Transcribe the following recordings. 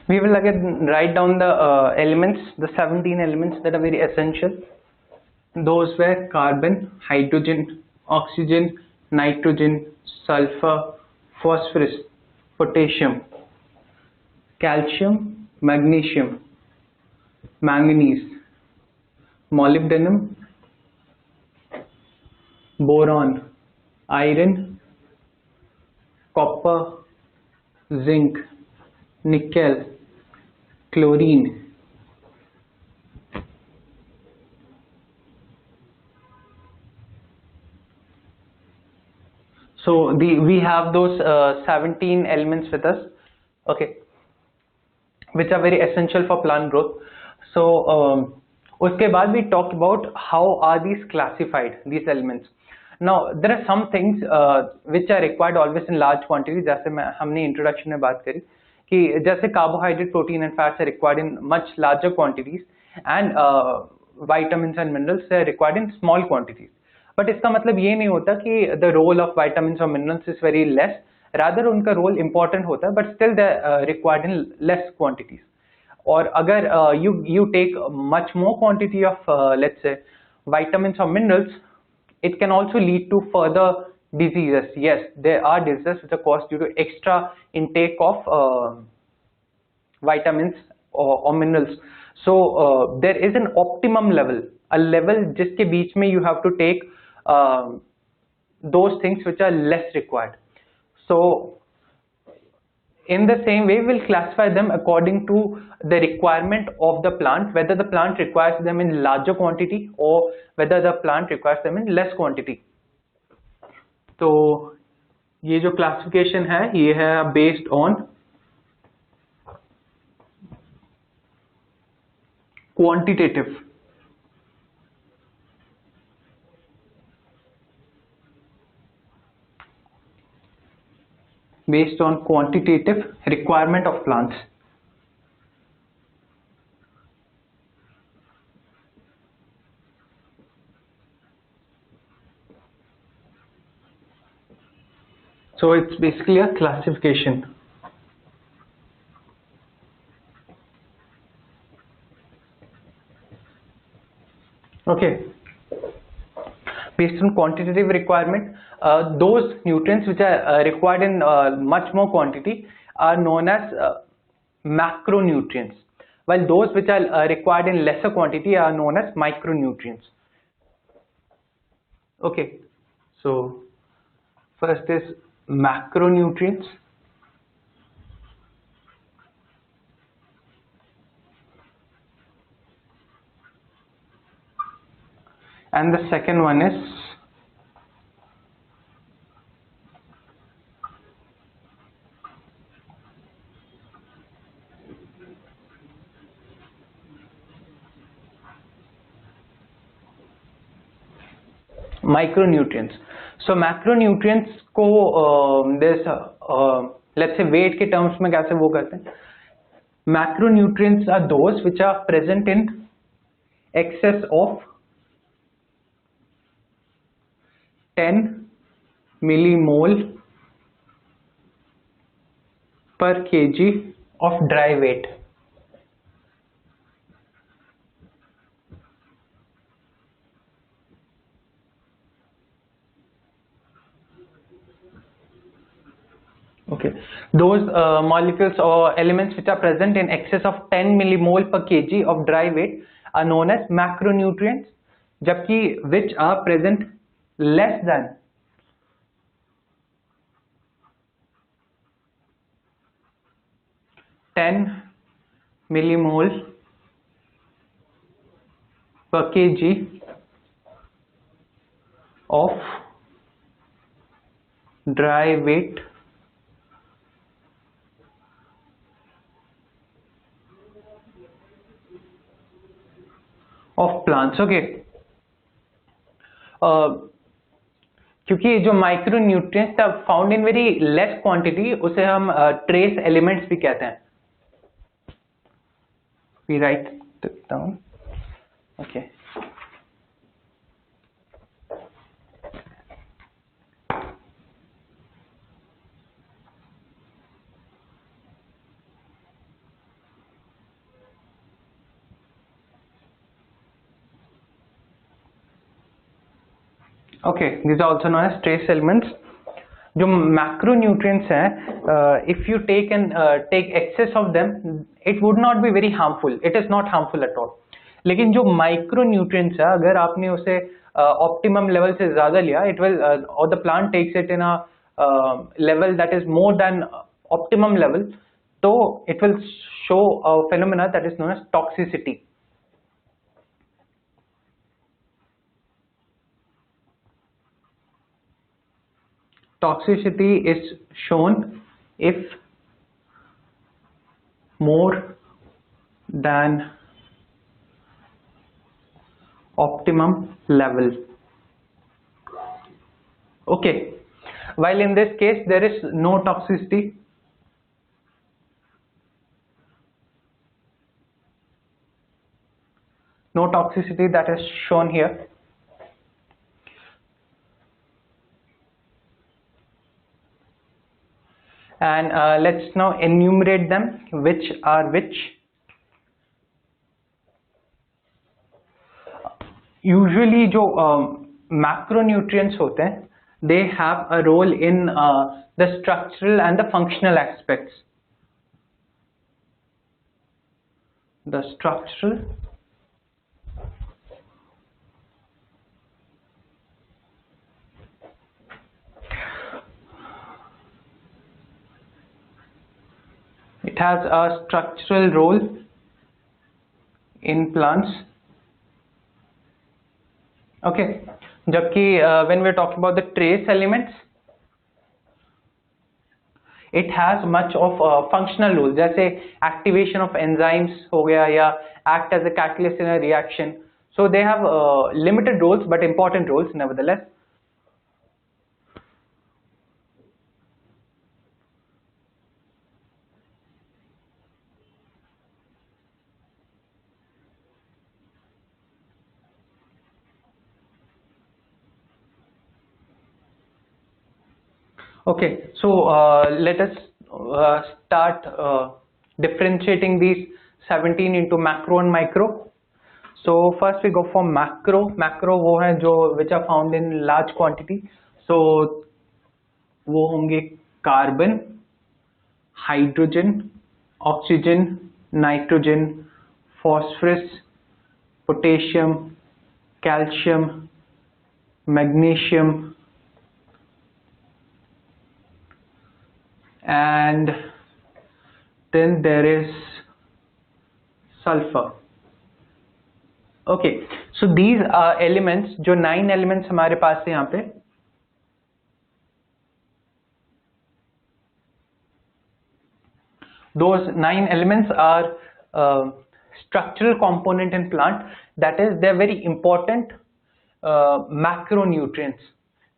We will again write down the elements, the 17 elements that are very essential. Those were carbon, hydrogen, oxygen, nitrogen, sulfur, phosphorus, potassium, calcium, magnesium, manganese, molybdenum, boron, iron, copper, zinc, nickel, chlorine. So we have those 17 elements with us, okay, which are very essential for plant growth. So uske baad we talked about how are these classified, these elements. Now there are some things which are required always in large quantity. जैसे हमने introduction में बात करी कि जैसे carbohydrate, protein and fats are required in much larger quantities, and vitamins and minerals are required in small quantities. But इसका मतलब ये नहीं होता कि the role of vitamins or minerals is very less. Rather उनका role important होता है, but still they are required in less quantities. और अगर you take much more quantity of let's say vitamins or minerals, it can also lead to further diseases. Yes, there are diseases which are caused due to extra intake of vitamins or minerals. So there is an optimum level, a level जिसके बीच में you have to take those things which are less required. So in the same way, we'll classify them according to the requirement of the plant, whether the plant requires them in larger quantity or whether the plant requires them in less quantity. तो ये जो classification है, ये है based on quantitative. Based on quantitative requirement of plants. So it's basically a classification. Okay. Based on quantitative requirement, those nutrients which are required in much more quantity are known as macronutrients, while those which are required in lesser quantity are known as micronutrients. Okay, so first is macronutrients. And the second one is micronutrients. So macronutrients को there's let's say weight के terms में कैसे वो करते हैं? Macronutrients are those which are present in excess of 10 millimole per kg of dry weight. Okay, those molecules or elements which are present in excess of 10 millimole per kg of dry weight are known as macronutrients, जबकि which are present less than 10 millimole per kg of dry weight of plants. Okay, क्योंकि जो micro nutrients are found in very less quantity उसे हम trace elements भी कहते हैं. We write down. Okay, Okay, these are also known as trace elements. जो macronutrients हैं, if you take excess of them, it would not be very harmful. It is not harmful at all. लेकिन जो micronutrients है, अगर आपने उसे optimum level से ज़्यादा लिया, it will or the plant takes it in a level that is more than optimum level, so it will show a phenomena that is known as toxicity. Toxicity is shown if more than optimum level. Okay, while in this case there is no toxicity. No toxicity that is shown here. And let's now enumerate them, which are which. Usually जो macronutrients होते हैं, they have a role in the structural and the functional aspects. The structural it has a structural role in plants. Okay, जबकि when we are talking about the trace elements, it has much of functional role, जैसे activation of enzymes हो गया या act as a catalyst in a reaction. So they have limited roles but important roles nevertheless. Okay, so let us start differentiating these 17 into macro and micro. So first we go for macro. Macro वो है जो which are found in large quantity. So वो होंगे carbon, hydrogen, oxygen, nitrogen, phosphorus, potassium, calcium, magnesium, and then there is sulfur. Okay, so these are elements, जो 9 elements हमारे पास है यहाँ पे. Those 9 elements are structural component in plant, that is they are very important macronutrients,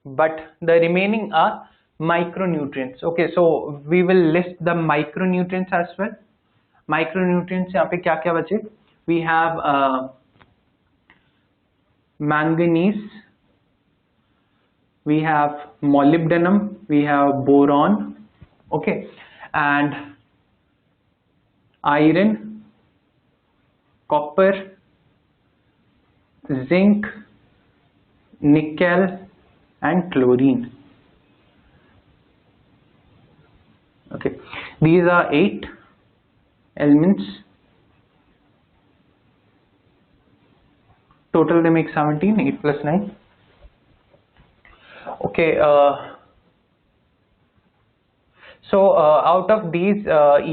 but the remaining are micronutrients. Okay, so we will list the micronutrients as well. Micronutrients यहाँ पे क्या क्या बचे? We have manganese, we have molybdenum, we have boron, okay, and iron, copper, zinc, nickel, and chlorine. Okay, these are 8 elements. Total they make 17. 8 plus 9. Okay, so out of these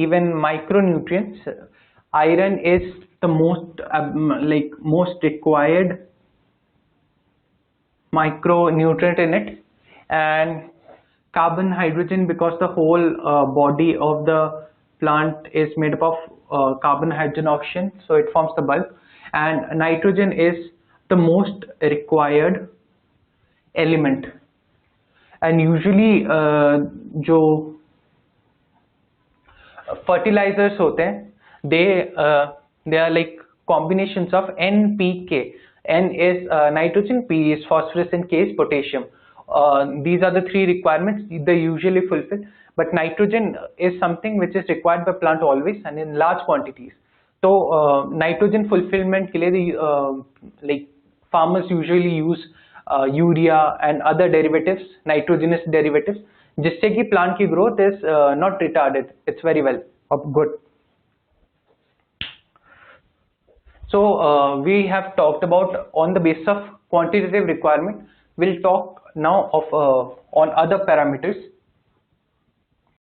even micronutrients, iron is the most most required micronutrient in it, and carbon, hydrogen, because the whole body of the plant is made up of carbon, hydrogen, oxygen, so it forms the bulk, and nitrogen is the most required element. And usually जो fertilizers होते हैं, they are like combinations of N, P, K. N is nitrogen, P is phosphorus, and K is potassium. These are the 3 requirements they usually fulfill, but nitrogen is something which is required by plant always and in large quantities. So nitrogen fulfillment के लिए like farmers usually use urea and other derivatives, nitrogenous derivatives, जिससे कि plant की growth is not retarded, it's very well of good. So we have talked about on the basis of quantitative requirement. We'll talk now of on other parameters